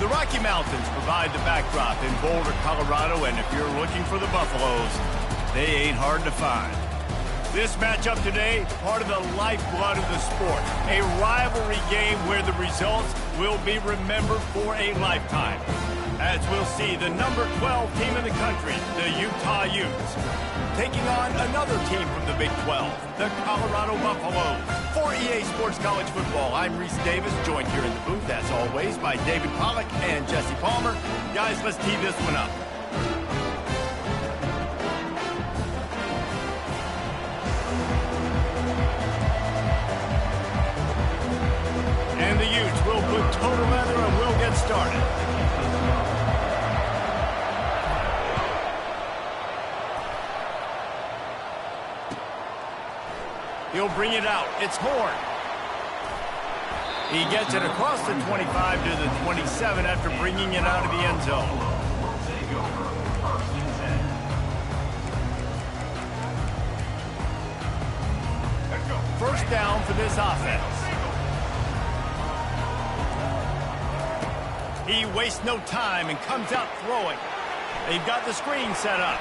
The Rocky Mountains provide the backdrop in Boulder, Colorado, and if you're looking for the Buffaloes, they ain't hard to find. This matchup today, part of the lifeblood of the sport, a rivalry game where the results will be remembered for a lifetime. As we'll see, the number 12 team in the country, the Utah Utes, taking on another team from the Big 12, the Colorado Buffaloes. For EA Sports College Football, I'm Reese Davis, joined here in the booth, as always, by David Pollack and Jesse Palmer. Guys, let's tee this one up. And the Utes will put total leather and we'll get started. He'll bring it out. It's Horn. He gets it across the 25 to the 27 after bringing it out of the end zone. First down for this offense. He wastes no time and comes out throwing. They've got the screen set up.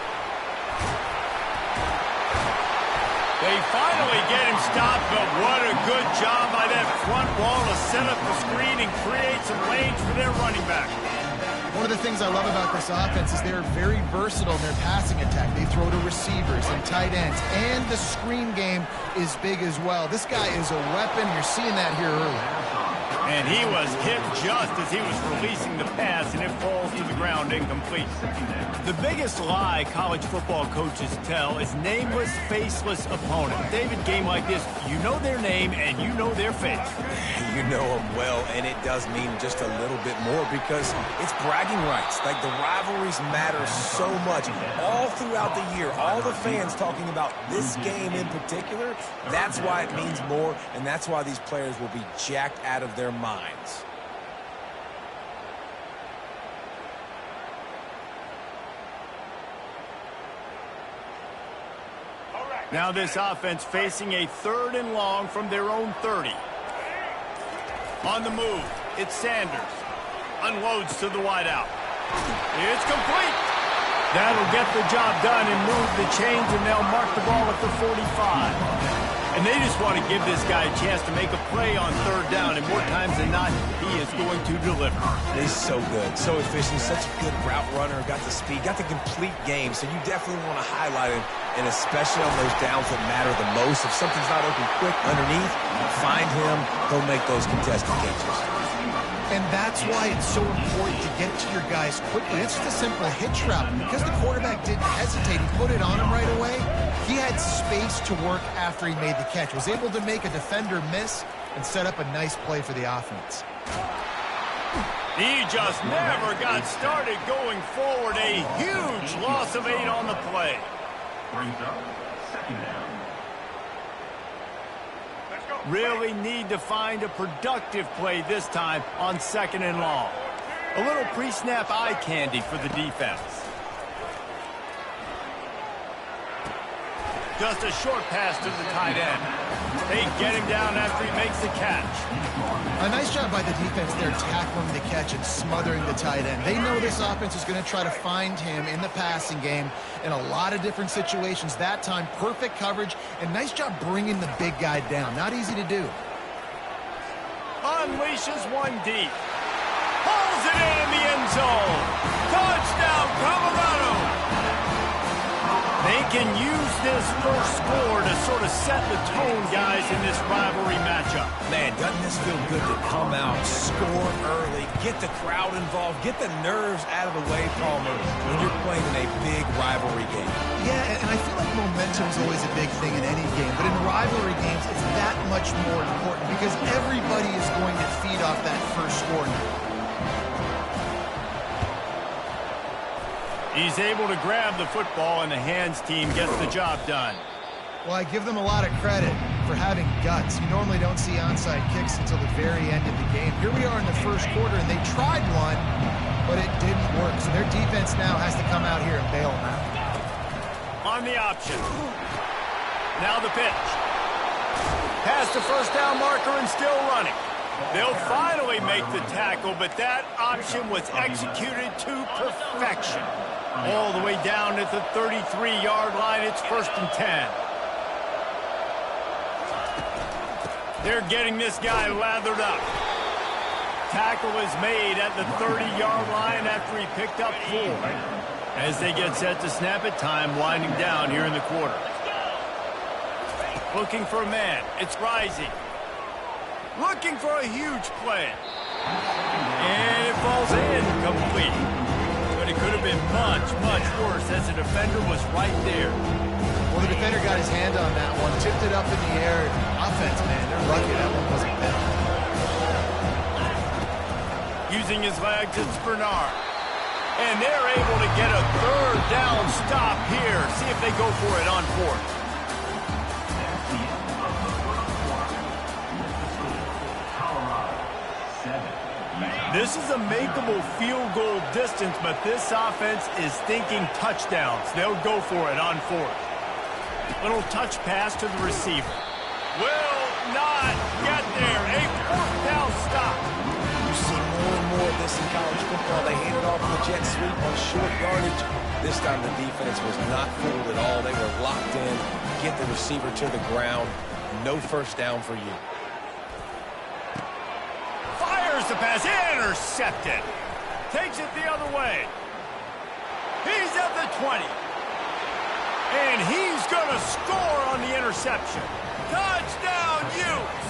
They finally get him stopped, but what a good job by that front wall to set up the screen and create some lanes for their running back. One of the things I love about this offense is they're very versatile in their passing attack. They throw to receivers and tight ends, and the screen game is big as well. This guy is a weapon. You're seeing that here early. And he was hit just as he was releasing the pass, and it falls to the ground incomplete. The biggest lie college football coaches tell is nameless, faceless opponent. David, game like this, you know their name and you know their face. You know them well, and it does mean just a little bit more because it's bragging rights. Like, the rivalries matter so much. All throughout the year, all the fans talking about this game in particular, that's why it means more, and that's why these players will be jacked out of their minds. Now this offense facing a 3rd and long from their own 30. On the move, it's Sanders. Unloads to the wideout. It's complete. That'll get the job done and move the chains, and they'll mark the ball at the 45. And they just want to give this guy a chance to make a play on 3rd down, and more times than not, he is going to deliver. He's so good, so efficient, such a good route runner, got the speed, got the complete game, so you definitely want to highlight him, and especially on those downs that matter the most. If something's not open quick underneath, find him, he'll make those contested catches. And that's why it's so important to get to your guys quickly. It's just a simple hitch route. Because the quarterback didn't hesitate, he put it on him right away. He had space to work after he made the catch. Was able to make a defender miss and set up a nice play for the offense. He just never got started going forward. A huge loss of 8 on the play. Brings up 2nd down. Really need to find a productive play this time on 2nd and long. A little pre-snap eye candy for the defense. Just a short pass to the tight end. They get him down after he makes the catch. A nice job by the defense there, tackling the catch and smothering the tight end. They know this offense is going to try to find him in the passing game in a lot of different situations. That time, perfect coverage, and nice job bringing the big guy down. Not easy to do. Unleashes one deep. Pulls it in the end zone. Touchdown, Colorado. They can use this first score to sort of set the tone, guys, in this rivalry matchup. Man, doesn't this feel good to come out, score early, get the crowd involved, get the nerves out of the way, Palmer, when you're playing in a big rivalry game. Yeah, and I feel like momentum is always a big thing in any game, but in rivalry games, it's that much more important because everybody is going to feed off that first score now. He's able to grab the football, and the hands team gets the job done. Well, I give them a lot of credit for having guts. You normally don't see onside kicks until the very end of the game. Here we are in the first quarter, and they tried one, but it didn't work. So their defense now has to come out here and bail them out. On the option. Now the pitch. Past the first down marker and still running. They'll finally make the tackle, but that option was executed to perfection. All the way down at the 33-yard line, it's 1st and 10. They're getting this guy lathered up. Tackle is made at the 30-yard line after he picked up 4. As they get set to snap it, time winding down here in the quarter. Looking for a man. It's Rising. Looking for a huge play. And it falls incomplete. But it could have been much, much worse as the defender was right there. Well, the defender got his hand on that one, tipped it up in the air. Offense, man, they're lucky that one wasn't bad. Using his legs, it's Bernard. And they're able to get a 3rd down stop here. See if they go for it on 4th. This is a makeable field goal distance, but this offense is thinking touchdowns. They'll go for it on 4th. Little touch pass to the receiver. Will not get there. A 4th down stop. You see more and more of this in college football. They hand it off in the jet sweep on short yardage. This time the defense was not fooled at all. They were locked in. Get the receiver to the ground. No 1st down for you. Fires the pass. Intercepted. Takes it the other way. He's at the 20. And he's going to score on the interception. Touchdown, Utes!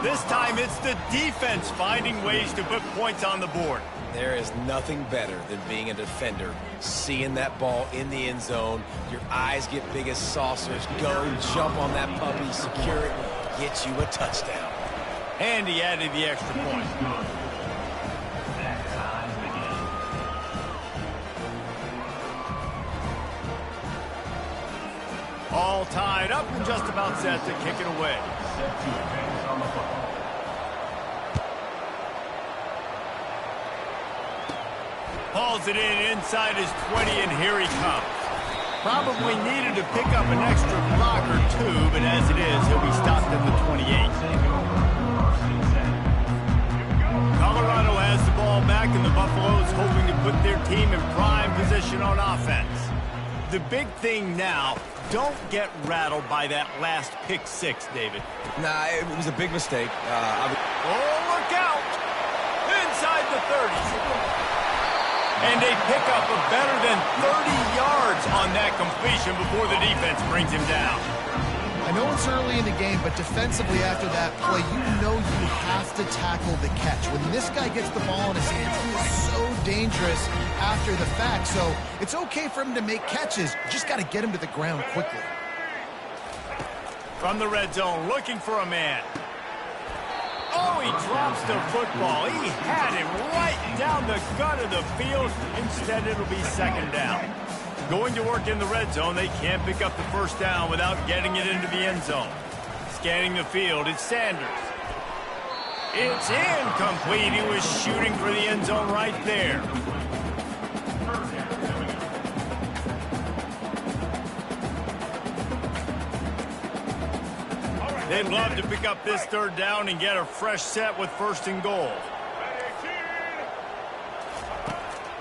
This time it's the defense finding ways to put points on the board. There is nothing better than being a defender, seeing that ball in the end zone. Your eyes get big as saucers. Go, jump on that puppy, secure it, get you a touchdown. And he added the extra point. All tied up and just about set to kick it away. Hauls it in inside his 20, and here he comes. Probably needed to pick up an extra block or 2, but as it is, he'll be stopped at the 28. Colorado has the ball back, and the Buffaloes hoping to put their team in prime position on offense. The big thing now, don't get rattled by that last pick 6, David. Nah, it was a big mistake. Oh, look out! Inside the 30s. And they pick up a better than 30 yards on that completion before the defense brings him down. I know it's early in the game, but defensively after that play, you know you have to tackle the catch. When this guy gets the ball in his hands, he is so dangerous after the fact. So it's okay for him to make catches. You just got to get him to the ground quickly. From the red zone, looking for a man. Oh, he drops the football. He had him right down the gut of the field. Instead, it'll be 2nd down. Going to work in the red zone, they can't pick up the 1st down without getting it into the end zone. Scanning the field, it's Sanders. It's incomplete. He was shooting for the end zone right there. They'd love to pick up this 3rd down and get a fresh set with 1st and goal.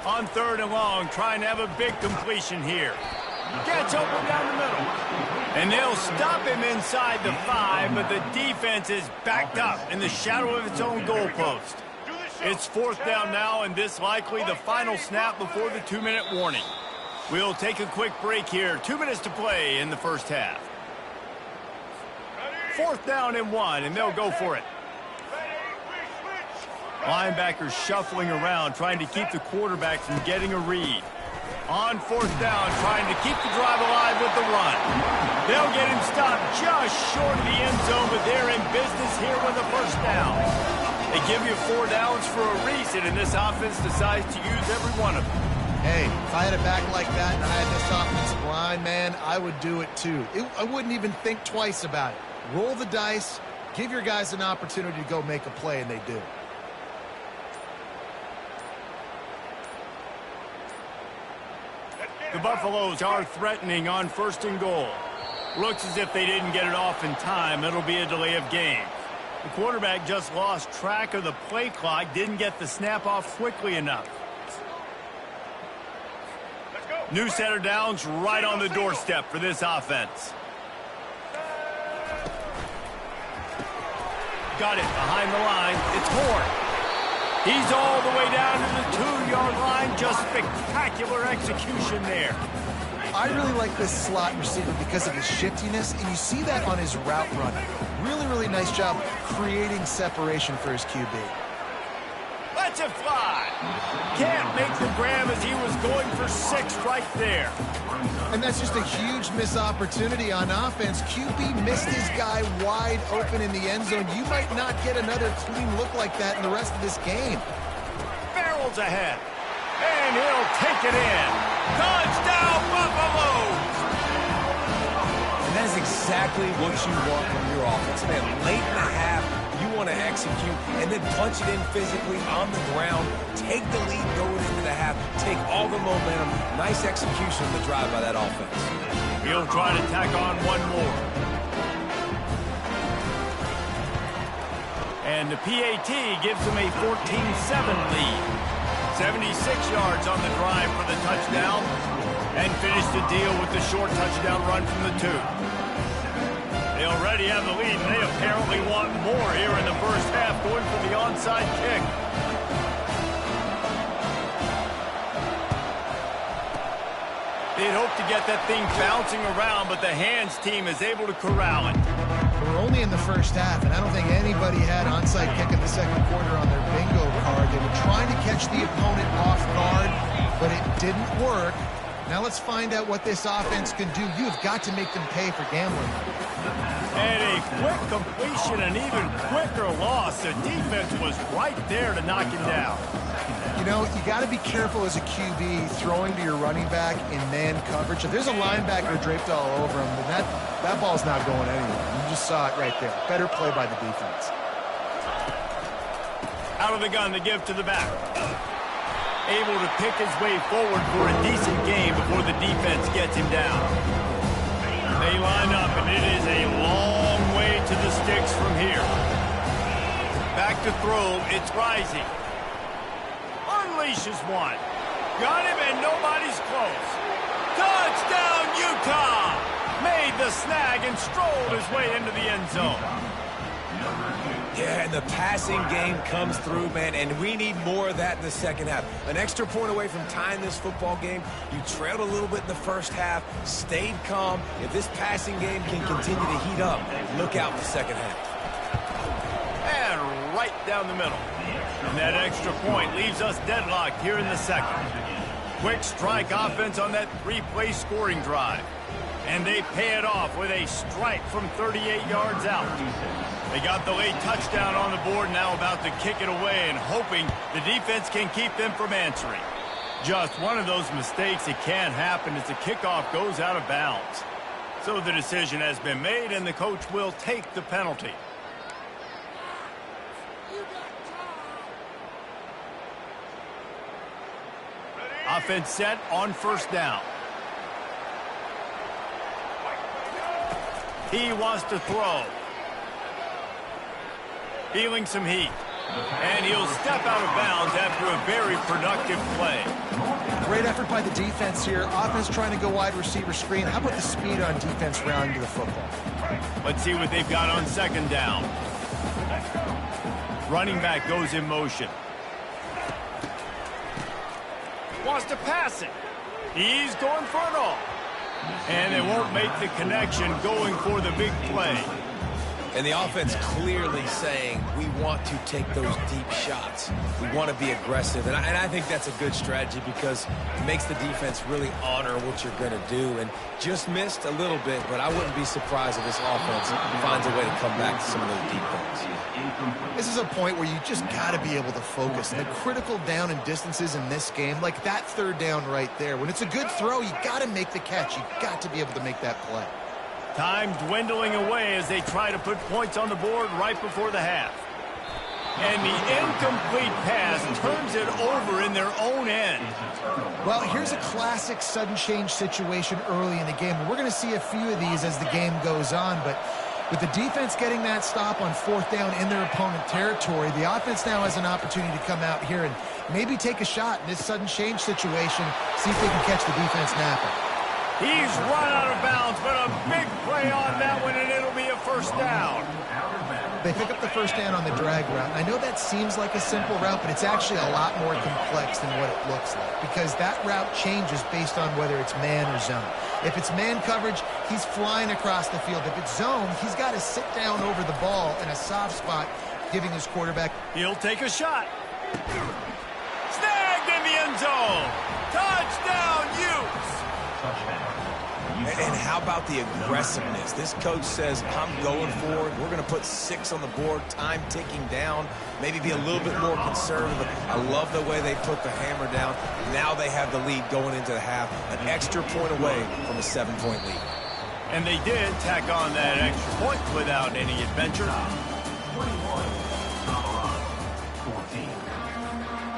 On 3rd and long, trying to have a big completion here. Gets open down the middle. And they'll stop him inside the 5, but the defense is backed up in the shadow of its own goalpost. It's 4th down now, and this likely the final snap before the 2-minute warning. We'll take a quick break here. 2 minutes to play in the 1st half. 4th down and 1, and they'll go for it. Linebackers shuffling around, trying to keep the quarterback from getting a read. On 4th down, trying to keep the drive alive with the run. They'll get him stopped just short of the end zone, but they're in business here with a 1st down. They give you 4 downs for a reason, and this offense decides to use every one of them. Hey, if I had a back like that and I had this offensive line, man, I would do it too. I wouldn't even think twice about it. Roll the dice, give your guys an opportunity to go make a play, and they do. The Buffaloes are threatening on 1st and goal. Looks as if they didn't get it off in time. It'll be a delay of game. The quarterback just lost track of the play clock, didn't get the snap off quickly enough. New center downs right on the doorstep for this offense. Got it behind the line. It's Horn. He's all the way down to the 2-yard line. Just spectacular execution there. I really like this slot receiver because of his shiftiness, and you see that on his route running. Really, really nice job creating separation for his QB. Let's it fly. Can't make the grab as he was going for 6 right there. And that's just a huge missed opportunity on offense. QB missed his guy wide open in the end zone. You might not get another clean look like that in the rest of this game. Barrels ahead. And he'll take it in. Touchdown, Buffaloes! And that is exactly what you want from your offense. Man, late in the half, you want to execute and then punch it in physically on the ground, take the lead going into the half, take all the momentum. Nice execution of the drive by that offense. He'll try to tack on one more. And the PAT gives him a 14-7 lead. 76 yards on the drive for the touchdown, and finish the deal with the short touchdown run from the 2. They already have the lead, and they apparently want more here in the first half, going for the onside kick. They'd hope to get that thing bouncing around, but the hands team is able to corral it. We're only in the first half, and I don't think anybody had onside kick in the second quarter on their bingo card. They were trying to catch the opponent off guard, but it didn't work. Now let's find out what this offense can do. You've got to make them pay for gambling. And a quick completion, an even quicker loss. The defense was right there to knock him down. You know, you got to be careful as a QB throwing to your running back in man coverage. If there's a linebacker draped all over him, then that ball's not going anywhere. You just saw it right there. Better play by the defense. Out of the gun to give to the back. Able to pick his way forward for a decent game before the defense gets him down. They line up, and it is a long way to the sticks from here. Back to throw. It's rising. Unleashes one. Got him, and nobody's close. Touchdown, Utah! Made the snag and strolled his way into the end zone. Yeah, and the passing game comes through, man, and we need more of that in the second half. An extra point away from tying this football game. You trailed a little bit in the first half, stayed calm. If this passing game can continue to heat up, look out in the second half. And right down the middle. And that extra point leaves us deadlocked here in the second. Quick strike offense on that 3-play scoring drive. And they pay it off with a strike from 38 yards out. They got the late touchdown on the board, now about to kick it away and hoping the defense can keep them from answering. Just one of those mistakes that can happen as the kickoff goes out of bounds. So the decision has been made, and the coach will take the penalty. Offense set on first down. He wants to throw. Feeling some heat. And he'll step out of bounds after a very productive play. Great effort by the defense here. Offense trying to go wide receiver screen. How about the speed on defense rounding to the football? Let's see what they've got on second down. Running back goes in motion. Wants to pass it. He's going for it all. And they won't make the connection going for the big play. And the offense clearly saying, we want to take those deep shots. We want to be aggressive. And I think that's a good strategy because it makes the defense really honor what you're going to do. And just missed a little bit, but I wouldn't be surprised if this offense finds a way to come back to some of those deep things. This is a point where you just got to be able to focus. And the critical down and distances in this game, like that third down right there. When it's a good throw, you got to make the catch. You got to be able to make that play. Time dwindling away as they try to put points on the board right before the half. And the incomplete pass turns it over in their own end. Well, here's a classic sudden change situation early in the game. We're going to see a few of these as the game goes on, but with the defense getting that stop on fourth down in their opponent territory, the offense now has an opportunity to come out here and maybe take a shot in this sudden change situation, see if they can catch the defense napping. He's run out of bounds, but a big play on that one, and it'll be a first down. They pick up the first down on the drag route. I know that seems like a simple route, but it's actually a lot more complex than what it looks like because that route changes based on whether it's man or zone. If it's man coverage, he's flying across the field. If it's zone, he's got to sit down over the ball in a soft spot, giving his quarterback. He'll take a shot. Snagged in the end zone. Touchdown, Utes. And how about the aggressiveness? This coach says, I'm going for it. We're going to put 6 on the board, time ticking down, maybe be a little bit more conservative. I love the way they put the hammer down. Now they have the lead going into the half, an extra point away from a 7-point lead. And they did tack on that extra point without any adventure. 21, Colorado, 14.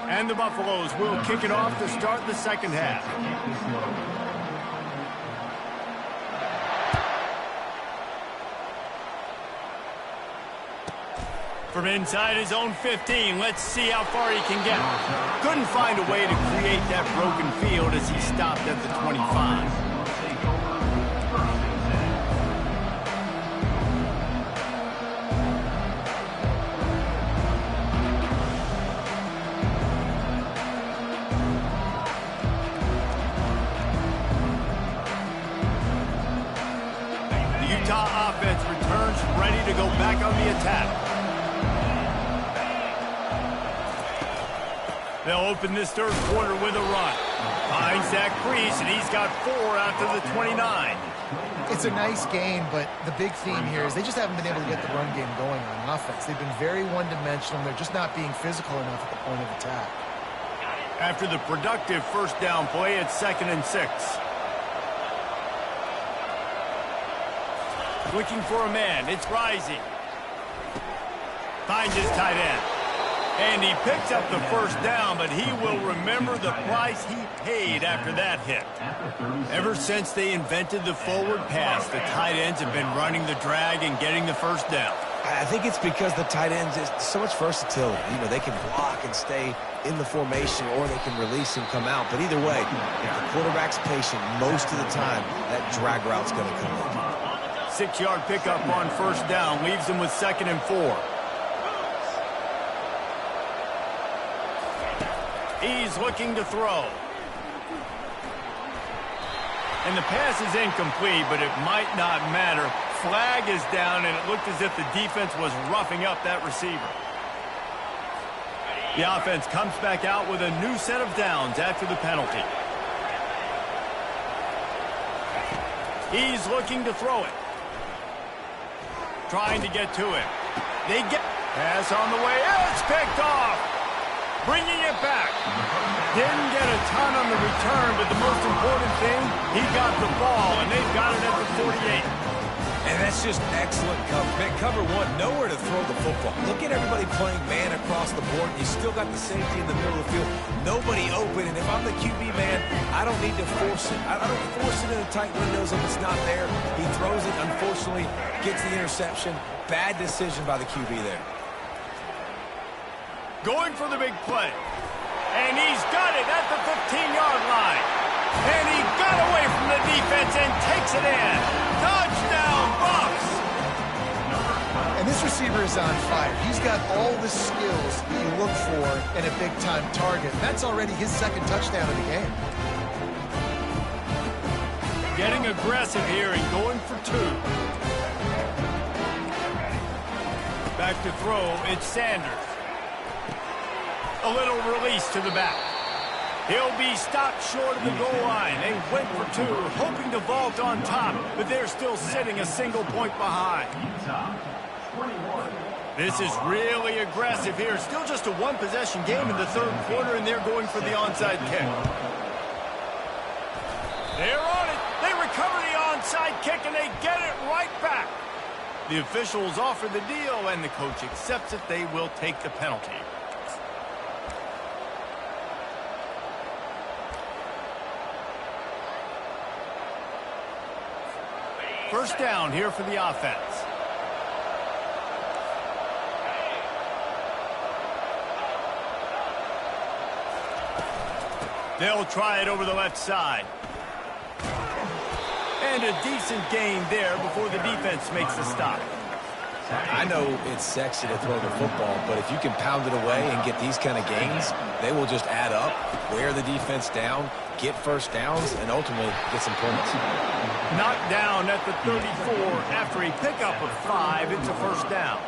And the Buffaloes will kick it off to start the second half. From inside his own 15, let's see how far he can get. Couldn't find a way to create that broken field as he stopped at the 25. The Utah offense returns ready to go back on the attack. They'll open this third quarter with a run. Finds that crease, and he's got 4 after the 29. It's a nice game, but the big theme here is they just haven't been able to get the run game going on offense. They've been very one-dimensional. They're just not being physical enough at the point of attack. After the productive first down play, it's 2nd and 6. Looking for a man. It's Rising. Finds his tight end. And he picks up the first down, but he will remember the price he paid after that hit. Ever since they invented the forward pass, the tight ends have been running the drag and getting the first down. I think it's because the tight ends is so much versatility. You know, they can block and stay in the formation, or they can release and come out. But either way, if the quarterback's patient most of the time, that drag route's going to come in. 6-yard pickup on first down leaves them with 2nd and 4. He's looking to throw. And the pass is incomplete, but it might not matter. Flag is down, and it looked as if the defense was roughing up that receiver. The offense comes back out with a new set of downs after the penalty. He's looking to throw it. Trying to get to him. They get pass on the way. It's picked off. Bringing it back. Didn't get a ton on the return, but the most important thing, he got the ball, and they've got it at the 48. And that's just excellent cover. Man, cover 1, nowhere to throw the football. Look at everybody playing man across the board. You still got the safety in the middle of the field. Nobody open, and if I'm the QB man, I don't need to force it. I don't force it in the tight windows if it's not there. He throws it, unfortunately, gets the interception. Bad decision by the QB there. Going for the big play. And he's got it at the 15-yard line. And he got away from the defense and takes it in. Touchdown, Buffs! And this receiver is on fire. He's got all the skills that you look for in a big-time target. That's already his 2nd touchdown of the game. Getting aggressive here and going for 2. Back to throw, it's Sanders. A little release to the back. He'll be stopped short of the goal line. They went for 2, hoping to vault on top, but they're still sitting a single point behind. This is really aggressive here. Still just a one-possession game in the third quarter, and they're going for the onside kick. They're on it. They recover the onside kick, and they get it right back. The officials offer the deal, and the coach accepts it. They will take the penalty. First down here for the offense. They'll try it over the left side. And a decent gain there before the defense makes the stop. I know it's sexy to throw the football, but if you can pound it away and get these kind of gains, they will just add up, wear the defense down, get first downs, and ultimately get some points. Knocked down at the 34 after a pickup of 5. It's a first down.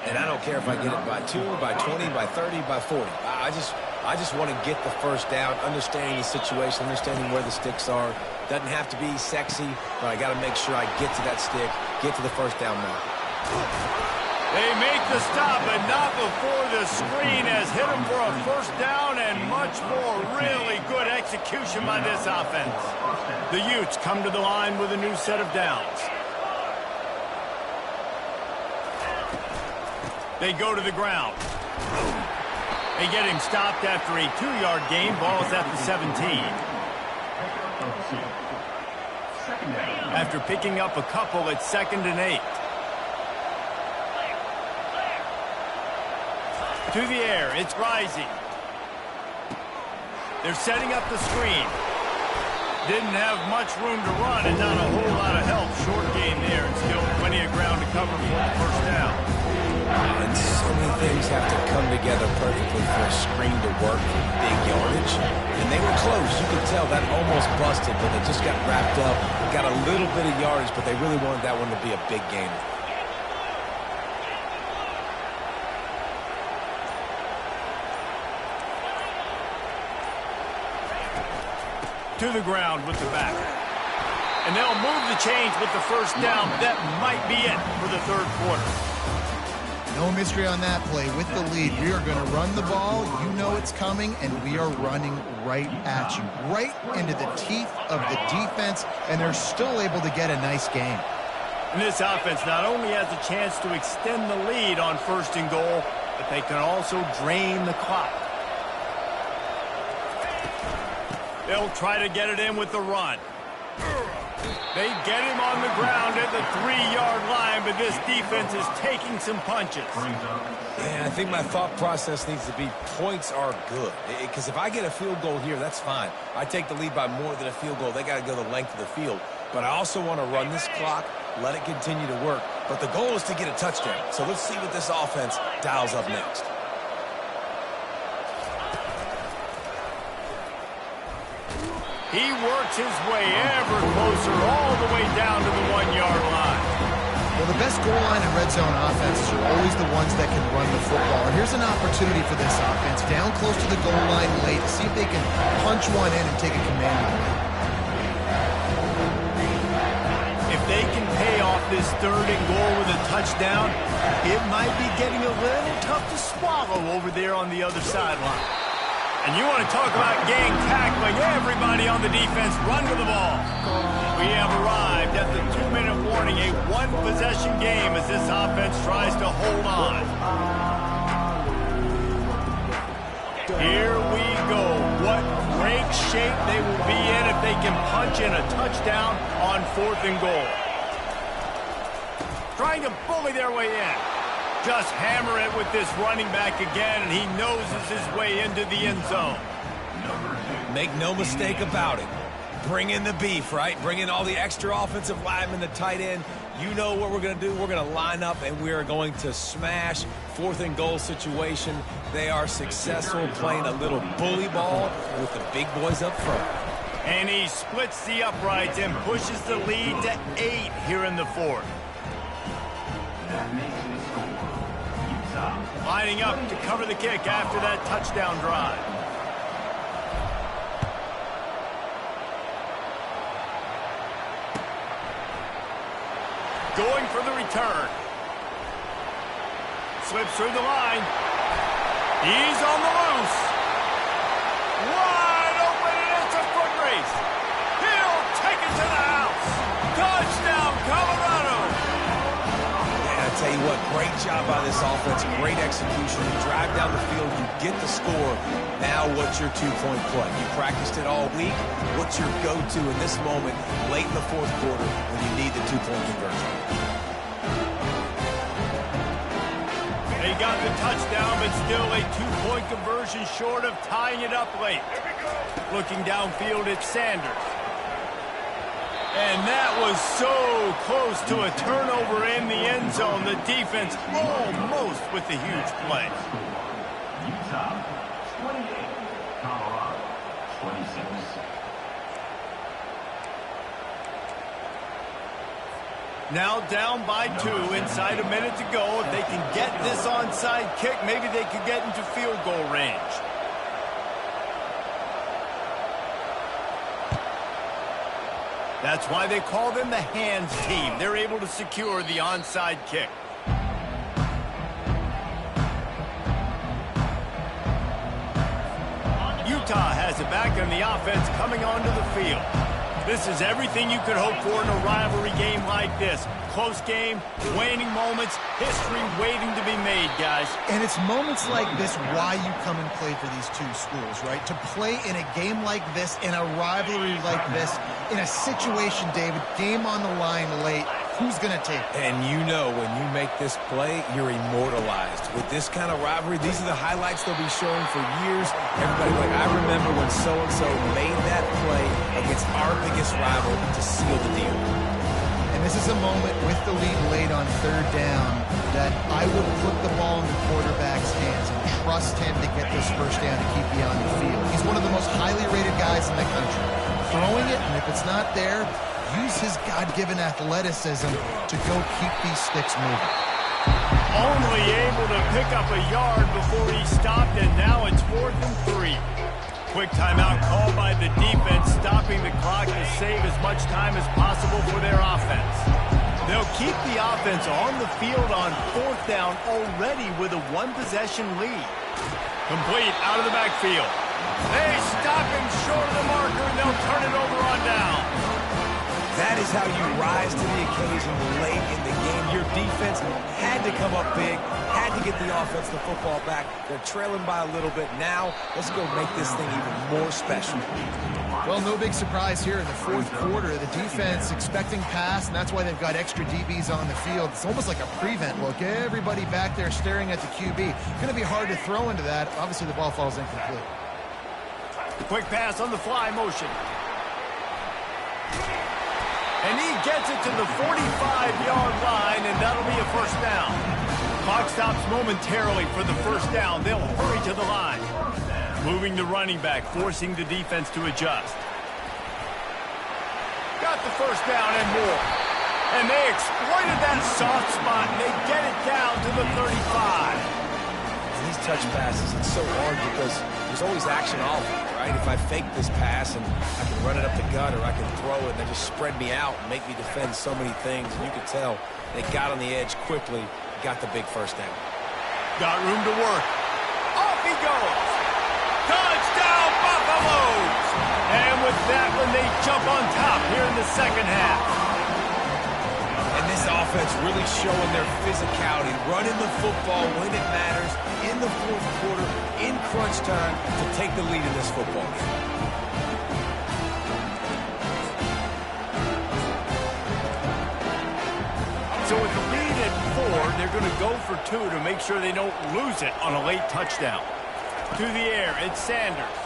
And I don't care if I get it by 2, by 20, by 30, by 40. I just want to get the first down, understanding the situation, understanding where the sticks are. Doesn't have to be sexy, but I got to make sure I get to that stick, get to the first down mark. They make the stop, but not before the screen has hit them for a first down, and much more. Really good execution by this offense. The Utes come to the line with a new set of downs. They go to the ground. They get him stopped after a 2-yard gain. Ball's at the 17. After picking up a couple, it's 2nd and 8. To the air, it's rising. They're setting up the screen. Didn't have much room to run and not a whole lot of help. Short gain there and still plenty of ground to cover for the first down. And so many things have to come together perfectly for a screen to work for big yardage. And they were close. You could tell that almost busted, but they just got wrapped up, got a little bit of yardage, but they really wanted that one to be a big gainer. To the ground with the back. And they'll move the chains with the first down. That might be it for the third quarter. No mystery on that play. With the lead, we are going to run the ball. You know it's coming, and we are running right at you, right into the teeth of the defense, and they're still able to get a nice gain. And this offense not only has a chance to extend the lead on 1st and goal, but they can also drain the clock. They'll try to get it in with the run. They get him on the ground at the 3-yard line, but this defense is taking some punches. Yeah, I think my thought process needs to be points are good. Because if I get a field goal here, that's fine. I take the lead by more than a field goal. They got to go the length of the field. But I also want to run this clock, let it continue to work. But the goal is to get a touchdown. So let's see what this offense dials up next. He works his way ever closer all the way down to the 1-yard line. Well, the best goal line and red zone offenses are always the ones that can run the football. And here's an opportunity for this offense, down close to the goal line late, to see if they can punch one in and take a command away. If they can pay off this 3rd and goal with a touchdown, it might be getting a little tough to swallow over there on the other sideline. And you want to talk about gang tackling, everybody on the defense run to the ball. We have arrived at the 2-minute warning, a 1-possession game as this offense tries to hold on. Here we go. What great shape they will be in if they can punch in a touchdown on 4th and goal. Trying to bully their way in. Just hammer it with this running back again, and he noses his way into the end zone. Make no mistake about it. Bring in the beef, right? Bring in all the extra offensive linemen, the tight end. You know what we're going to do. We're going to line up, and we are going to smash 4th and goal situation. They are successful playing a little bully ball with the big boys up front. And he splits the uprights and pushes the lead to 8 here in the 4th. Lining up to cover the kick after that touchdown drive. Going for the return. Slips through the line. He's on the loose. Wide open, and it's a foot race. He'll take it to the house. Touchdown, Colorado. Tell you what, great job by this offense, great execution. You drive down the field, you get the score. Now what's your two-point play? You practiced it all week. What's your go-to in this moment late in the fourth quarter when you need the two-point conversion? They got the touchdown, but still a two-point conversion short of tying it up late. Looking downfield at Sanders. And that was so close to a turnover in the end zone. The defense almost with the huge play. Utah 28, Colorado 26. Now down by 2, inside a minute to go. If they can get this onside kick, maybe they could get into field goal range. That's why they call them the hands team. They're able to secure the onside kick. Utah has it back on the offense coming onto the field. This is everything you could hope for in a rivalry game like this. Close game, waning moments, history waiting to be made, guys. And it's moments like this why you come and play for these two schools, right? To play in a game like this, in a rivalry like this, in a situation, David, game on the line late, who's going to take it? And you know when you make this play, you're immortalized. With this kind of rivalry, these are the highlights they'll be showing for years. Everybody like, I remember when so-and-so made that play against our biggest rival to seal the deal. And this is a moment with the lead late on third down that I would put the ball in the quarterback's hands and trust him to get this first down to keep you on the field. He's one of the most highly rated guys in the country. Throwing it, and if it's not there, use his God-given athleticism to go keep these sticks moving. Only able to pick up a yard before he stopped, and now it's 4th and 3. Quick timeout called by the defense, stopping the clock to save as much time as possible for their offense. They'll keep the offense on the field on 4th down already with a one-possession lead. Complete out of the backfield. They stop him short of the marker, and they'll turn it over on down. That is how you rise to the occasion late in the game. Your defense had to come up big, had to get the offense the football back. They're trailing by a little bit now. Let's go make this thing even more special. Well, no big surprise here in the fourth quarter. The defense expecting pass, and that's why they've got extra DBs on the field. It's almost like a prevent look. Everybody back there staring at the QB. It's going to be hard to throw into that. Obviously, the ball falls incomplete. Quick pass on the fly motion. And he gets it to the 45-yard line, and that'll be a first down. Clock stops momentarily for the first down. They'll hurry to the line. Moving the running back, forcing the defense to adjust. Got the first down and more. And they exploited that soft spot, and they get it down to the 35. And these touch passes, it's so hard because there's always action all over, right? If I fake this pass and I can run it up the gut or I can throw it and they just spread me out and make me defend so many things. And you can tell they got on the edge quickly, got the big first down. Got room to work. Off he goes. Touchdown, Buffaloes! And with that one, they jump on top here in the second half. And this offense really showing their physicality, running the football when it matters, in the fourth quarter, in crunch time, to take the lead in this football game. So with the lead at 4, they're going to go for 2 to make sure they don't lose it on a late touchdown. To the air, it's Sanders.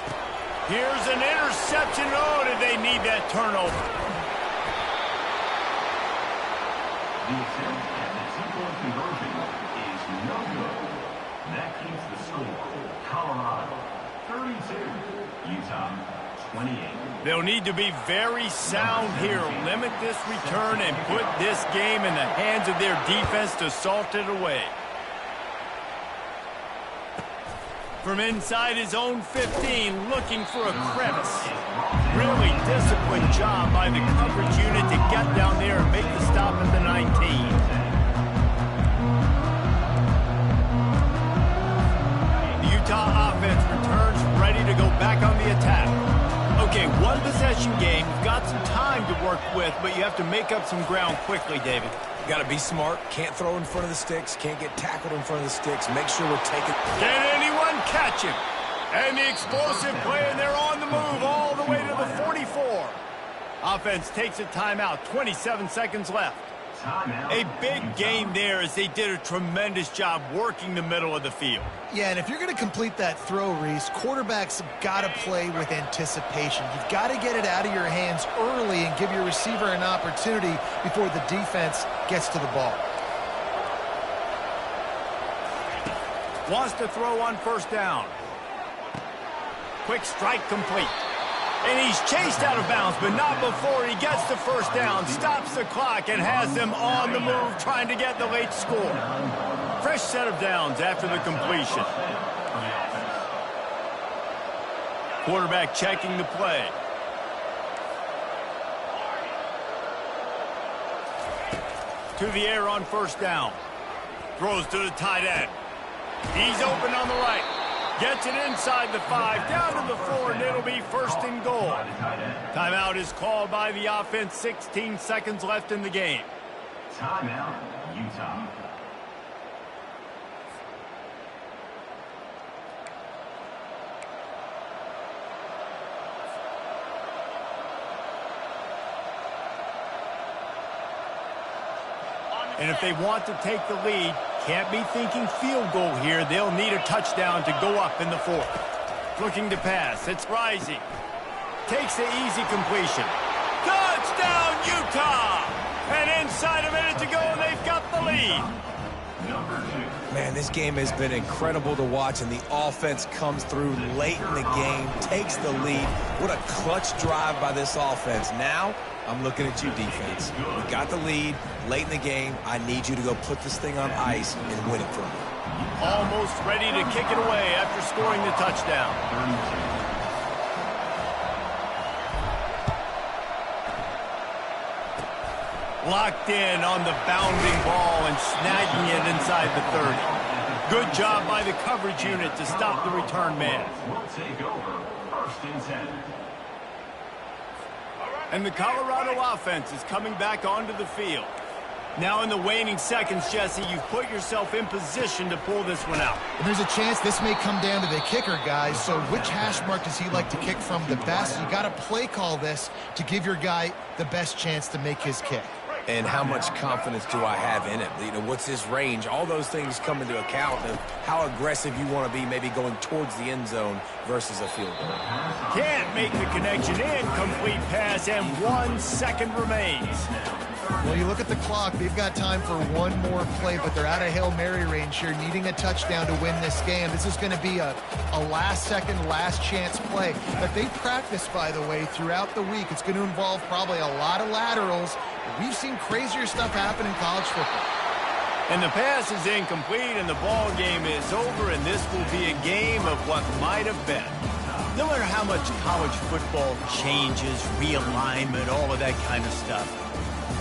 Here's an interception. Oh, did they need that turnover? The attempt at the two-point conversion is no good. That keeps the score. Colorado 32, Utah 28. They'll need to be very sound here. Limit this return and put this game in the hands of their defense to salt it away. From inside his own 15, looking for a crevice. Really disciplined job by the coverage unit to get down there and make the stop at the 19. The Utah offense returns ready to go back on the attack. Okay, one possession game. You've got some time to work with, but you have to make up some ground quickly, David. Got to be smart. Can't throw in front of the sticks. Can't get tackled in front of the sticks. Make sure we're taking... Can anyone catch him? And the explosive play, and they're on the move all the way to the 44. Offense takes a timeout. 27 seconds left. A big gain there as they did a tremendous job working the middle of the field. Yeah, and if you're going to complete that throw, Reese, quarterbacks have got to play with anticipation. You've got to get it out of your hands early and give your receiver an opportunity before the defense gets to the ball. Wants to throw on first down. Quick strike complete. And he's chased out of bounds, but not before he gets the first down, stops the clock, and has them on the move trying to get the late score. Fresh set of downs after the completion. Quarterback checking the play. To the air on first down. Throws to the tight end. He's open on the right. Gets it inside the 5, down to the 4, and it'll be first and goal. Timeout is called by the offense. 16 seconds left in the game. Timeout, Utah. And if they want to take the lead, can't be thinking field goal here. They'll need a touchdown to go up in the 4th. Looking to pass. It's Rising. Takes the easy completion. Touchdown, Utah! And inside a minute to go, and they've got the lead. Man, this game has been incredible to watch, and the offense comes through late in the game, takes the lead. What a clutch drive by this offense. Now, I'm looking at you, defense. We got the lead late in the game. I need you to go put this thing on ice and win it for me. Almost ready to kick it away after scoring the touchdown. Locked in on the bounding ball and snagging it inside the 30. Good job by the coverage unit to stop the return man. We'll take over 1st and 10. And the Colorado offense is coming back onto the field. Now in the waning seconds, Jesse, you've put yourself in position to pull this one out. And there's a chance this may come down to the kicker, guys. So which hash mark does he like to kick from the best? You got to play call this to give your guy the best chance to make his kick. And how much confidence do I have in it? You know, what's his range? All those things come into account of how aggressive you want to be, maybe going towards the end zone versus a field goal. Can't make the connection. Incomplete pass, and 1 second remains. Well, you look at the clock. They've got time for one more play, but they're out of Hail Mary range here, needing a touchdown to win this game. This is going to be a last-second, last-chance play that they practice, by the way, throughout the week. It's going to involve probably a lot of laterals. We've seen crazier stuff happen in college football. And the pass is incomplete, and the ball game is over, and this will be a game of what might have been. No matter how much college football changes, realignment, all of that kind of stuff,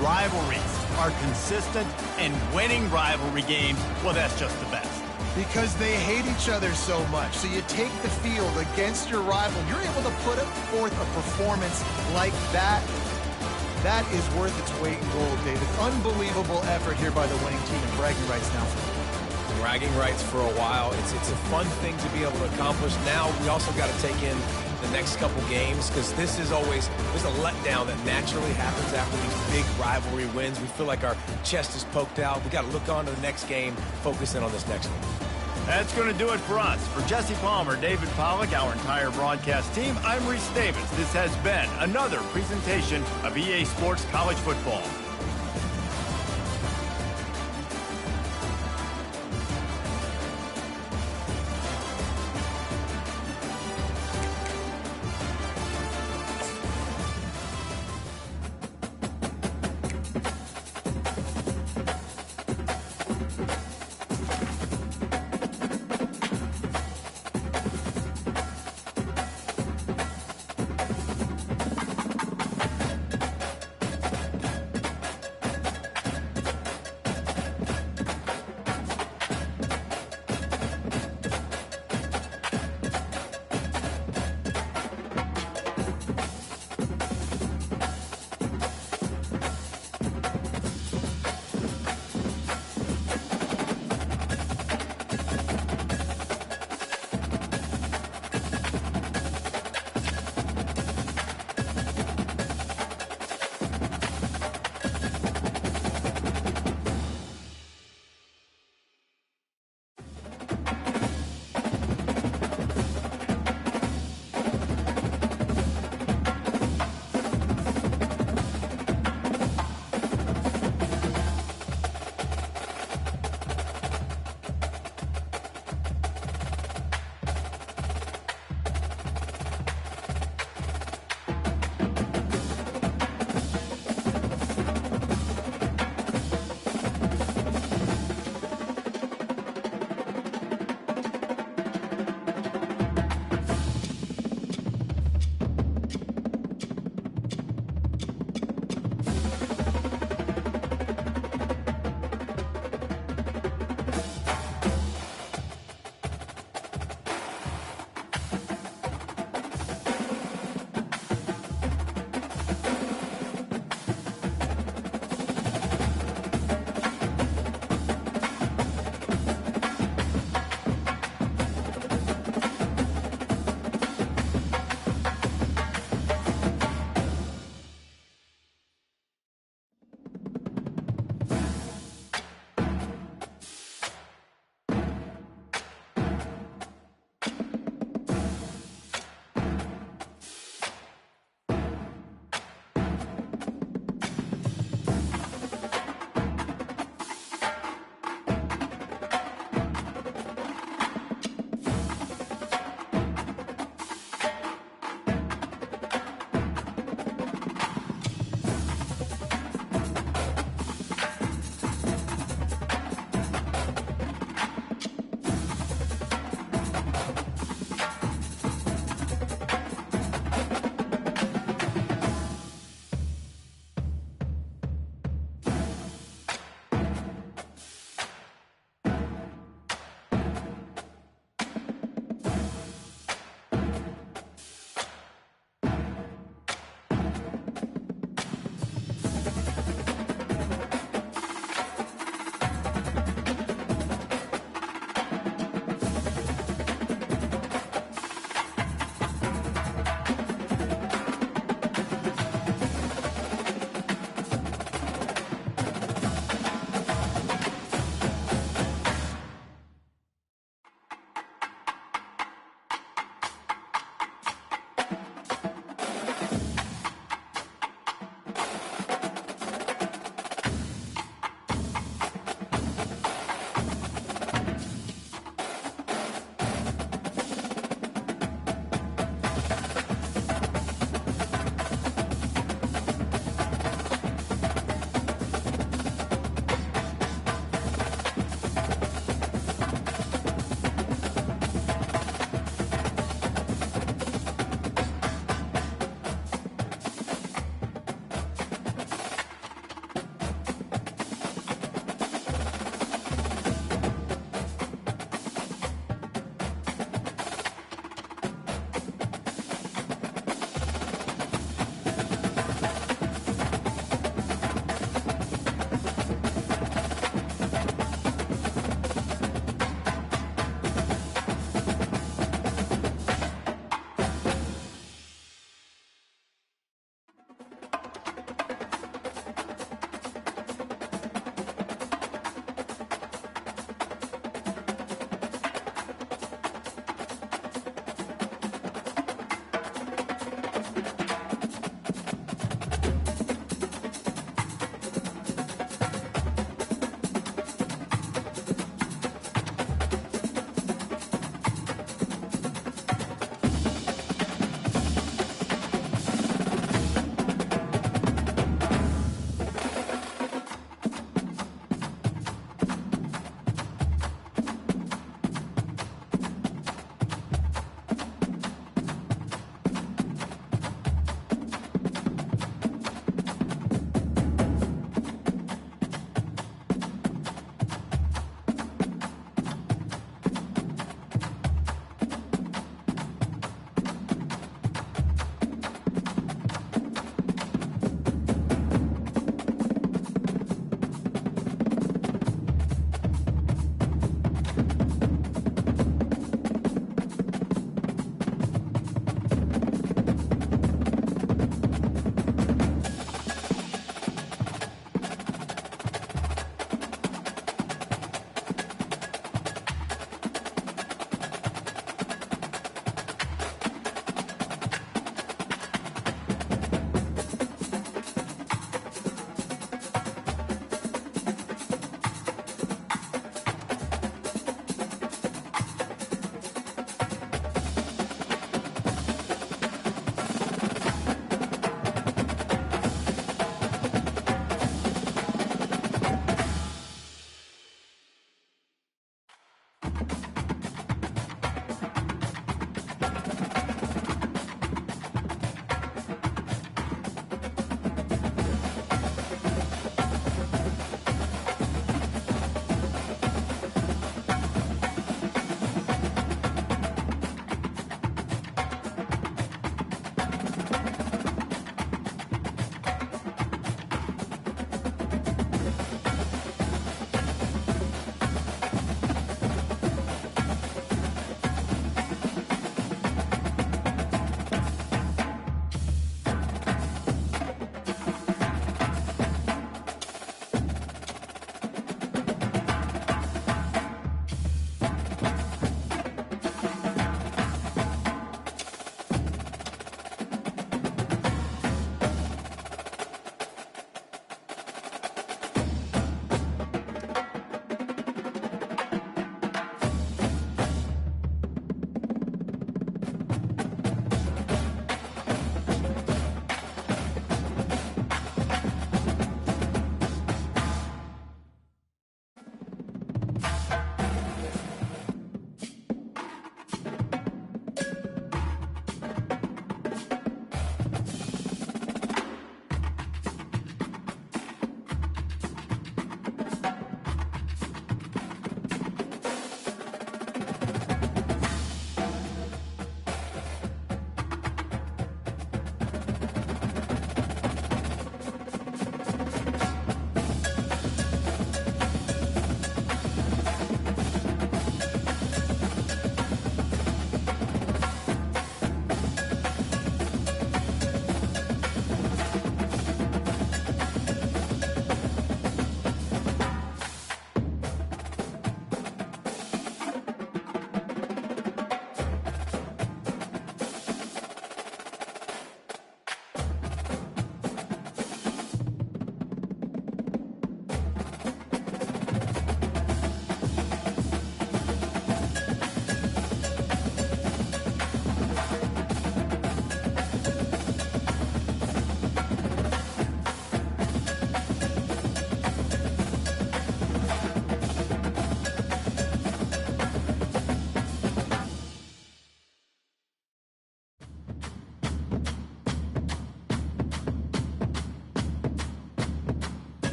rivalries are consistent, and winning rivalry games, well, that's just the best. Because they hate each other so much. So you take the field against your rival. You're able to put forth a performance like that. That is worth its weight in gold, David. Unbelievable effort here by the winning team, and bragging rights now for them. Bragging rights for a while. It's a fun thing to be able to accomplish. Now we also got to take in the next couple games, because this is always, there's a letdown that naturally happens after these big rivalry wins. We feel like our chest is poked out. We got to look on to the next game, focus in on this next one. That's going to do it for us. For Jesse Palmer, David Pollack, our entire broadcast team, I'm Reese Davis. This has been another presentation of EA Sports College Football.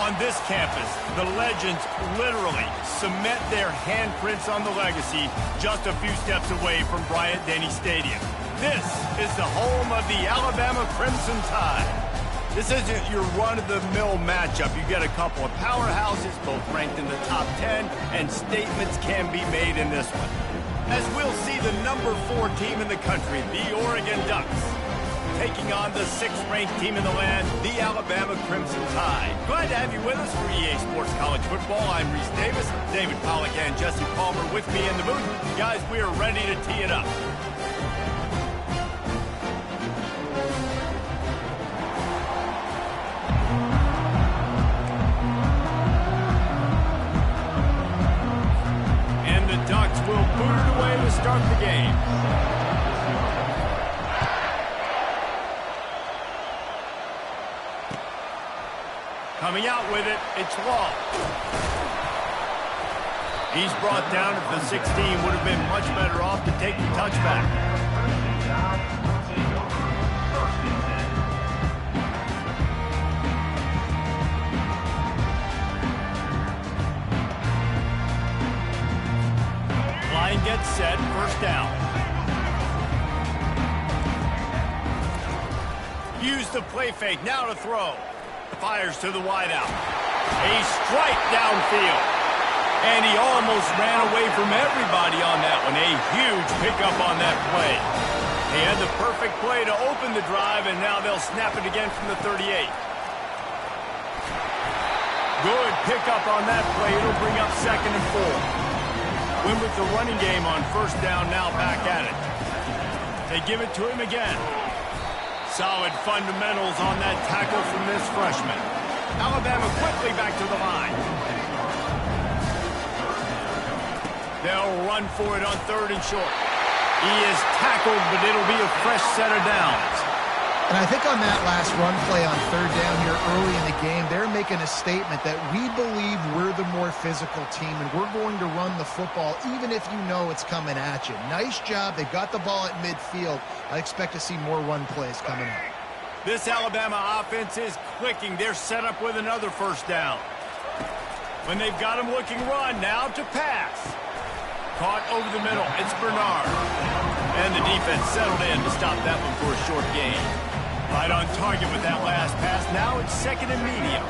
On this campus, the legends literally cement their handprints on the legacy just a few steps away from Bryant-Denny Stadium. This is the home of the Alabama Crimson Tide. This isn't your run-of-the-mill matchup. You get a couple of powerhouses, both ranked in the top 10, and statements can be made in this one. As we'll see the number 4 team in the country, the Oregon Ducks, taking on the 6th-ranked team in the land, the Alabama Crimson Tide. Glad to have you with us for EA Sports College Football. I'm Reese Davis, David Pollack and Jesse Palmer with me in the booth. Guys, we are ready to tee it up. And the Ducks will boot it away to start the game. Coming out with it, it's Law. He's brought down at the 16, would have been much better off to take the touchback. Line gets set, first down. Use the play fake, now to throw. Fires to the wideout. A strike downfield. And he almost ran away from everybody on that one. A huge pickup on that play. They had the perfect play to open the drive, and now they'll snap it again from the 38. Good pickup on that play. It'll bring up 2nd and 4. Win with the running game on first down, now back at it. They give it to him again. Solid fundamentals on that tackle from this freshman. Alabama quickly back to the line. They'll run for it on 3rd and short. He is tackled, but it'll be a fresh set of downs. And I think on that last run play on 3rd down here early in the game, they're making a statement that we believe we're the more physical team and we're going to run the football even if you know it's coming at you. Nice job. They've got the ball at midfield. I expect to see more run plays coming up. This Alabama offense is clicking. They're set up with another first down. When they've got him looking run, now to pass. Caught over the middle. It's Bernard. And the defense settled in to stop that one for a short gain. Right on target with that last pass. Now it's 2nd and medium.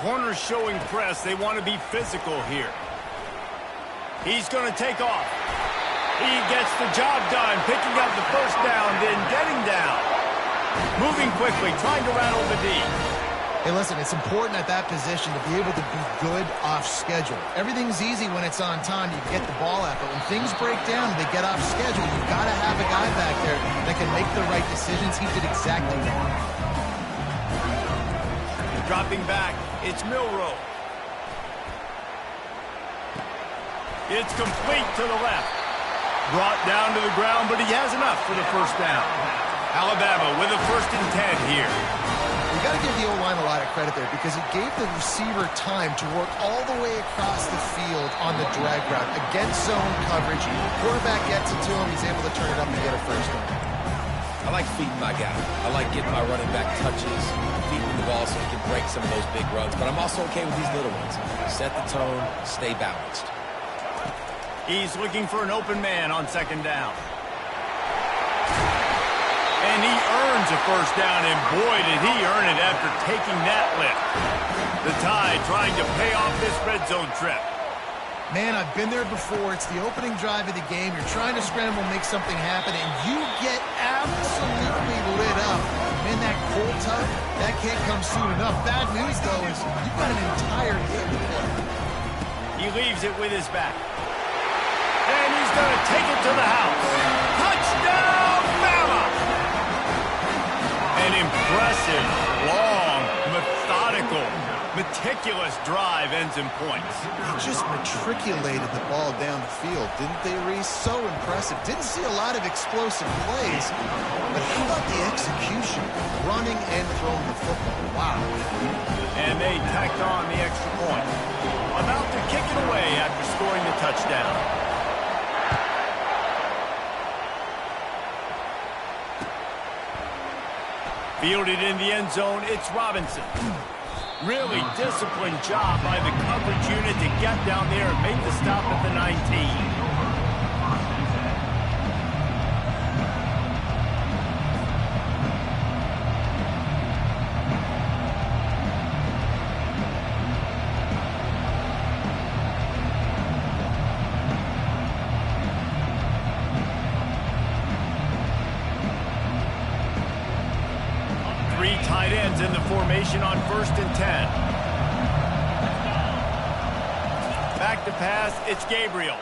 Corners showing press. They want to be physical here. He's going to take off. He gets the job done, picking up the first down, then getting down. Moving quickly, trying to rattle the D. Hey, listen, it's important at that position to be able to be good off schedule. Everything's easy when it's on time. You get the ball out, but when things break down and they get off schedule, you've got to have a guy back there that can make the right decisions. He did exactly that. Dropping back, it's Milroe. It's complete to the left. Brought down to the ground, but he has enough for the first down. Alabama with a 1st and 10 here. You got to give the O-line a lot of credit there because it gave the receiver time to work all the way across the field on the drag route against zone coverage. Quarterback gets it to him. He's able to turn it up and get a first down. I like feeding my guy. I like getting my running back touches, feeding the ball so he can break some of those big runs. But I'm also okay with these little ones. Set the tone, stay balanced. He's looking for an open man on 2nd down. And he earns a first down, and boy, did he earn it after taking that lift. The Tide trying to pay off this red zone trip. Man, I've been there before. It's the opening drive of the game. You're trying to scramble, make something happen, and you get absolutely lit up. Man, that cold tug, that can't come soon enough. Bad news, though, is you've got an entire game to play. He leaves it with his back. And he's going to take it to the house. Touchdown, Bama! An impressive, long, methodical, meticulous drive ends in points. They just matriculated the ball down the field, didn't they, Reese? So impressive. Didn't see a lot of explosive plays, but how about the execution? Running and throwing the football. Wow. And they tacked on the extra point. About to kick it away after scoring the touchdown. Fielded in the end zone, it's Robinson. Really disciplined job by the coverage unit to get down there and make the stop at the 19. Three tight ends in the formation on 1st and 10. Back to pass, it's Gabriel.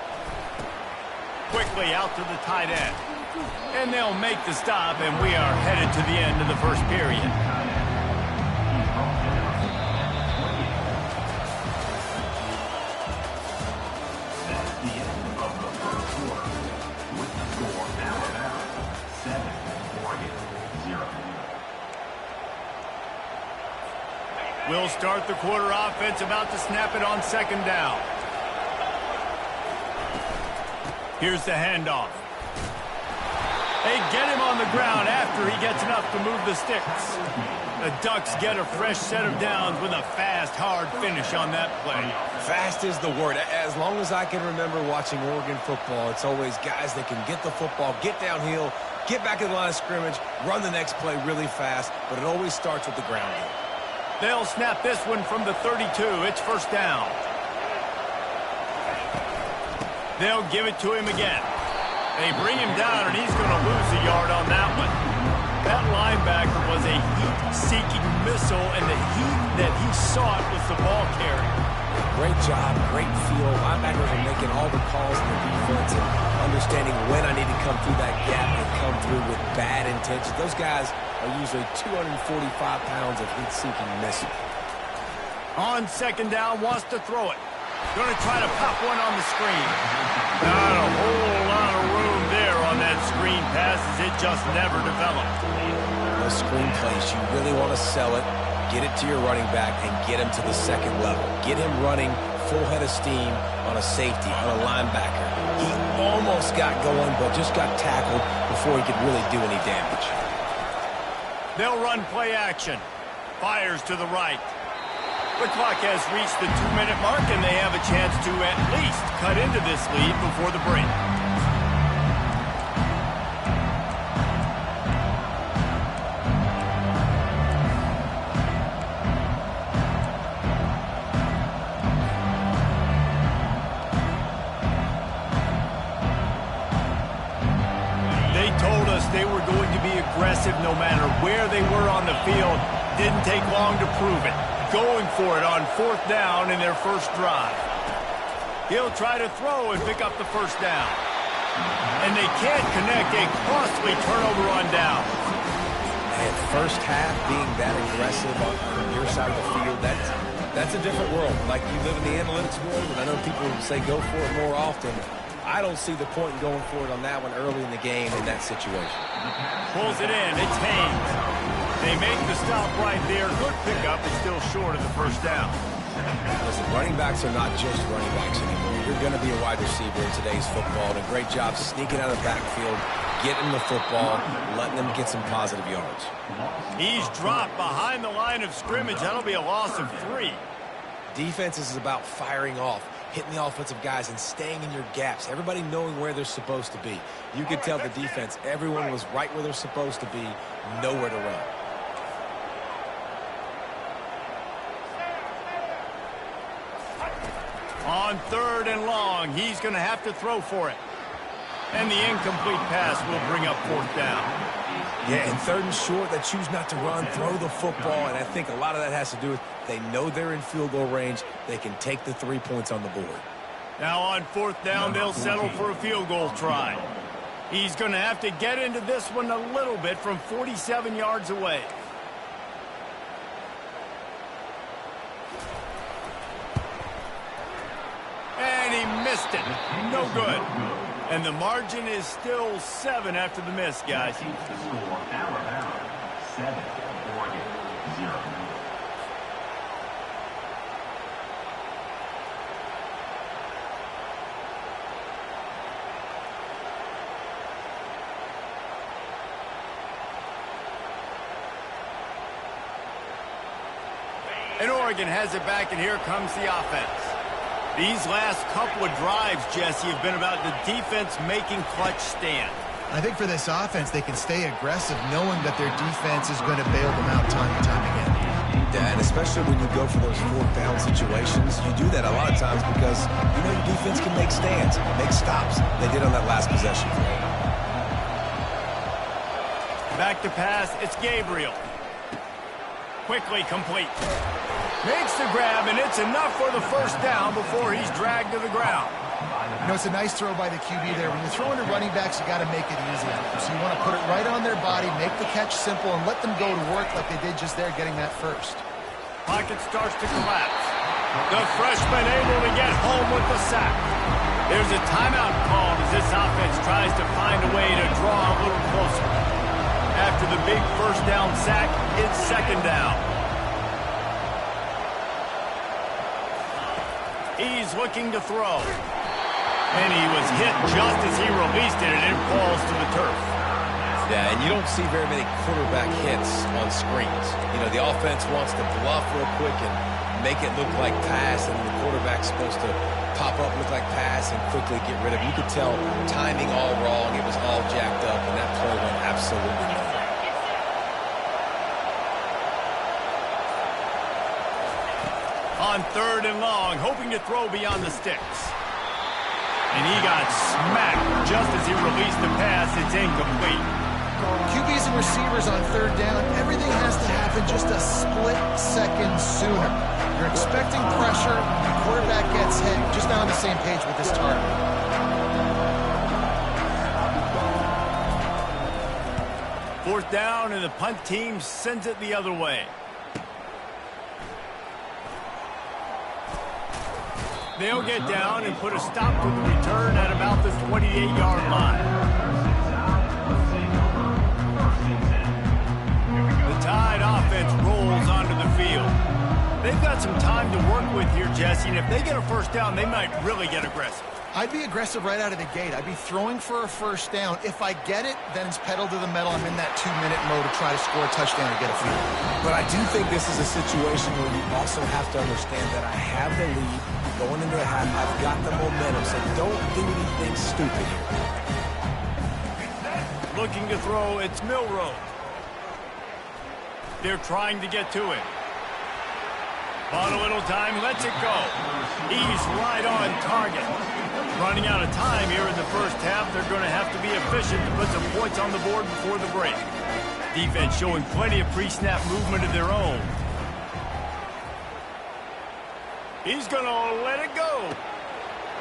Quickly out to the tight end. And they'll make the stop, and we are headed to the end of the first period. That's the end of the first quarter. With the score Alabama 7, Oregon 0. We'll start the quarter offense, about to snap it on 2nd down. Here's the handoff. They get him on the ground after he gets enough to move the sticks. The Ducks get a fresh set of downs with a fast, hard finish on that play. Fast is the word. As long as I can remember watching Oregon football, it's always guys that can get the football, get downhill, get back in the line of scrimmage, run the next play really fast, but it always starts with the ground game. They'll snap this one from the 32. It's 1st down. They'll give it to him again. They bring him down, and he's going to lose a yard on that one. That linebacker was a heat-seeking missile, and the heat that he sought was the ball carrier. Great job, great feel. Linebackers are making all the calls in the defense and understanding when I need to come through that gap and come through with bad intentions. Those guys are usually 245 pounds of heat-seeking missile. On 2nd down, wants to throw it. Going to try to pop one on the screen. Not a whole lot of room there on that screen pass, as it just never developed. Those screen plays, you really want to sell it, get it to your running back, and get him to the 2nd level. Get him running full head of steam on a safety, on a linebacker. He almost got going, but just got tackled before he could really do any damage. They'll run play action. Fires to the right. The clock has reached the 2-minute mark, and they have a chance to at least cut into this lead before the break. They told us they were going to be aggressive no matter where they were on the field. Didn't take long to prove it. Going for it on 4th down in their first drive. He'll try to throw and pick up the 1st down. And they can't connect, a costly turnover on down. And first half being that aggressive on your side of the field, that's a different world. Like, you live in the analytics world, and I know people say go for it more often. I don't see the point in going for it on that one early in the game in that situation. Pulls it in, it's Haynes. They make the stop right there. Good pickup, but still short of the 1st down. Listen, running backs are not just running backs anymore. You're going to be a wide receiver in today's football. And a great job sneaking out of the backfield, getting the football, letting them get some positive yards. He's dropped behind the line of scrimmage. That'll be a loss of 3. Defense is about firing off, hitting the offensive guys, and staying in your gaps. Everybody knowing where they're supposed to be. You could tell the defense, everyone was right where they're supposed to be, nowhere to run. On 3rd and long, he's going to have to throw for it. And the incomplete pass will bring up 4th down. Yeah, and 3rd and short, they choose not to run, throw the football, and I think a lot of that has to do with they know they're in field goal range. They can take the 3 points on the board. Now on 4th down, they'll settle for a field goal try. He's going to have to get into this one a little bit from 47 yards away. And he missed it. No good. And the margin is still 7 after the miss, guys. The score, Alabama 7, Oregon 0. And Oregon has it back, and here comes the offense. These last couple of drives, Jesse, have been about the defense making clutch stands. I think for this offense, they can stay aggressive knowing that their defense is going to bail them out time and time again. Yeah, and especially when you go for those fourth down situations, you do that a lot of times because you know your defense can make stands, make stops. They did on that last possession. Back to pass, it's Gabriel. Quickly complete. Makes the grab, and it's enough for the first down before he's dragged to the ground. You know, it's a nice throw by the QB there. When you're throwing to running backs, you got to make it easy. So you want to put it right on their body, make the catch simple, and let them go to work like they did just there, getting that first. Pocket starts to collapse. The freshman able to get home with the sack. There's a timeout called as this offense tries to find a way to draw a little closer. After the big first down sack, it's second down. He's looking to throw. And he was hit just as he released it, and it falls to the turf. Yeah, and you don't see very many quarterback hits on screens. You know, the offense wants to bluff real quick and make it look like pass, and the quarterback's supposed to pop up, look like pass, and quickly get rid of it. You could tell timing all wrong. It was all jacked up, and that play went absolutely nowhere. On third and long, hoping to throw beyond the sticks. And he got smacked just as he released the pass. It's incomplete. QBs and receivers on third down, everything has to happen just a split second sooner. You're expecting pressure, the quarterback gets hit, just not on the same page with this target. Fourth down, and the punt team sends it the other way. They'll get down and put a stop to the return at about the 28-yard line. The Tide offense rolls onto the field. They've got some time to work with here, Jesse, and if they get a first down, they might really get aggressive. I'd be aggressive right out of the gate. I'd be throwing for a first down. If I get it, then it's pedal to the metal. I'm in that 2-minute mode to try to score a touchdown or get a field. But I do think this is a situation where you also have to understand that I have the lead going into the half. I've got the momentum, so don't do anything stupid here. Looking to throw, it's Milroe. They're trying to get to it. On a little time, lets it go. He's right on target. Running out of time here in the first half, they're going to have to be efficient to put some points on the board before the break. Defense showing plenty of pre-snap movement of their own. He's going to let it go.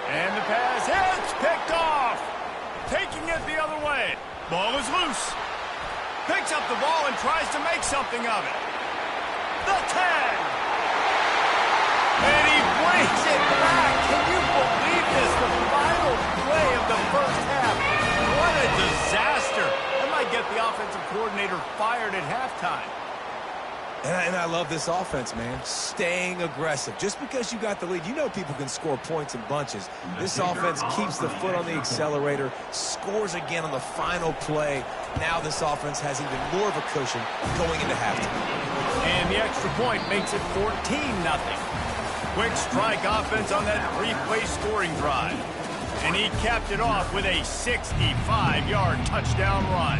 And the pass hits, picked off. Taking it the other way. Ball is loose. Picks up the ball and tries to make something of it. The 10. And he brings it back. Can you believe this? The final play of the first half. What a disaster. That might get the offensive coordinator fired at halftime. And I love this offense, man. Staying aggressive. Just because you got the lead, you know people can score points in bunches. This offense keeps the foot on the accelerator, scores again on the final play. Now this offense has even more of a cushion going into halftime. And the extra point makes it 14-0. Quick strike offense on that three-play scoring drive. And he capped it off with a 65-yard touchdown run.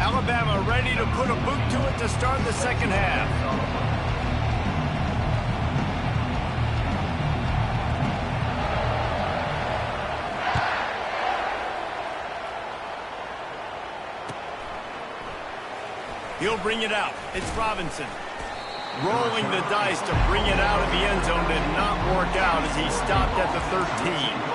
Alabama ready to put a boot to it to start the second half. He'll bring it out. It's Robinson. Rolling the dice to bring it out of the end zone did not work out as he stopped at the 13.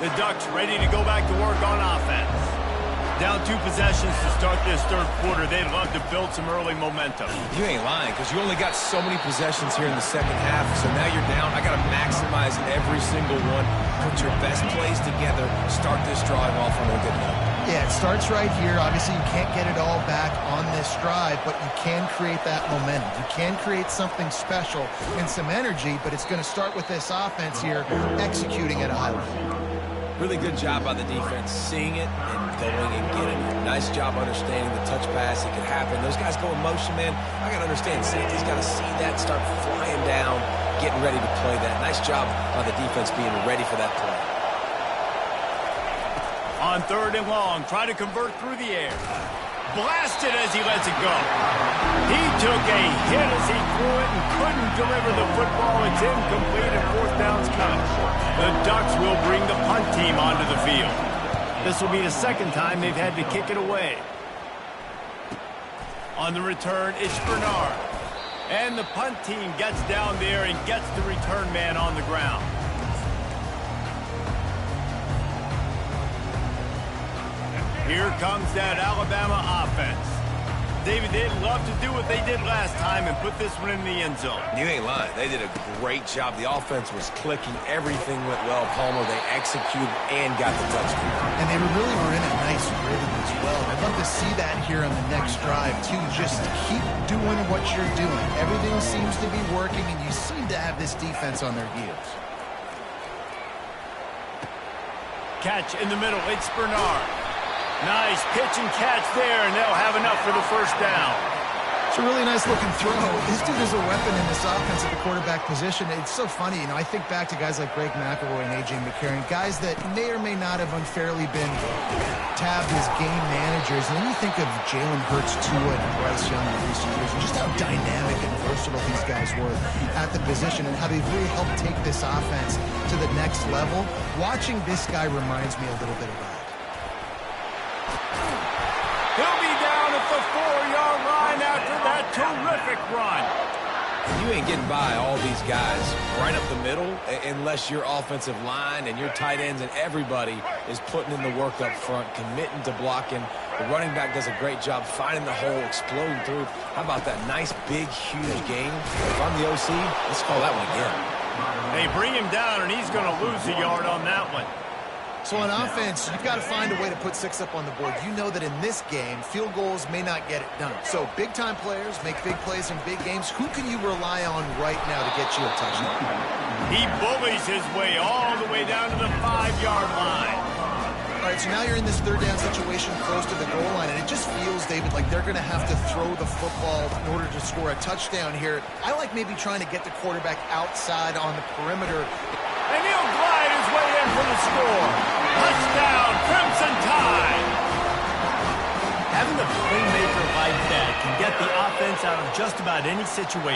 The Ducks ready to go back to work on offense. Down 2 possessions to start this third quarter. They'd love to build some early momentum. You ain't lying, because you only got so many possessions here in the second half, so now you're down. I got to maximize every single one. Put your best plays together. Start this drive off on a good note. Yeah, it starts right here. Obviously, you can't get it all back on this drive, but you can create that momentum. You can create something special and some energy, but it's going to start with this offense here executing at a high level. Really good job by the defense, seeing it and going and getting it. Nice job understanding the touch pass. It could happen. Those guys go in motion, man. I got to understand. Safety's got to see that, start flying down, getting ready to play that. Nice job by the defense being ready for that play. On 3rd and long, try to convert through the air. Blasted as he lets it go. He took a hit as he threw it and couldn't deliver the football. It's incomplete and 4th down's cut. The Ducks will bring the punt team onto the field. This will be the 2nd time they've had to kick it away. On the return, it's Bernard. And the punt team gets down there and gets the return man on the ground. Here comes that Alabama offense. David, they'd love to do what they did last time and put this one in the end zone. You ain't lying. They did a great job. The offense was clicking. Everything went well. Palmer, they executed and got the touchdown. And they really were in a nice rhythm as well. I'd love to see that here on the next drive, too. Just keep doing what you're doing. Everything seems to be working, and you seem to have this defense on their heels. Catch in the middle. It's Bernard. Nice pitch and catch there, and they'll have enough for the 1st down. It's a really nice-looking throw. This dude is a weapon in this offense at the quarterback position. It's so funny. You know, I think back to guys like Greg McElroy and A.J. McCarron, guys that may or may not have unfairly been tabbed as game managers. And then you think of Jalen Hurts, Tua, and Bryce Young in recent years, and just how dynamic and versatile these guys were at the position and how they've really helped take this offense to the next level. Watching this guy reminds me a little bit of that. He'll be down at the 4-yard line after that terrific run. You ain't getting by all these guys right up the middle unless your offensive line and your tight ends and everybody is putting in the work up front, committing to blocking. The running back does a great job finding the hole, exploding through. How about that nice, big, huge game? If I'm the OC, let's call that one again. They bring him down, and he's going to lose a yard on that one. So on offense, you've got to find a way to put 6 up on the board. You know that in this game, field goals may not get it done. So big-time players make big plays in big games. Who can you rely on right now to get you a touchdown? He bullies his way all the way down to the 5-yard line. All right, so now you're in this 3rd down situation close to the goal line, and it just feels, David, like they're going to have to throw the football in order to score a touchdown here. I like maybe trying to get the quarterback outside on the perimeter. And he'll glide his way in for the score. Touchdown, Crimson Tide. Having a playmaker like that can get the offense out of just about any situation.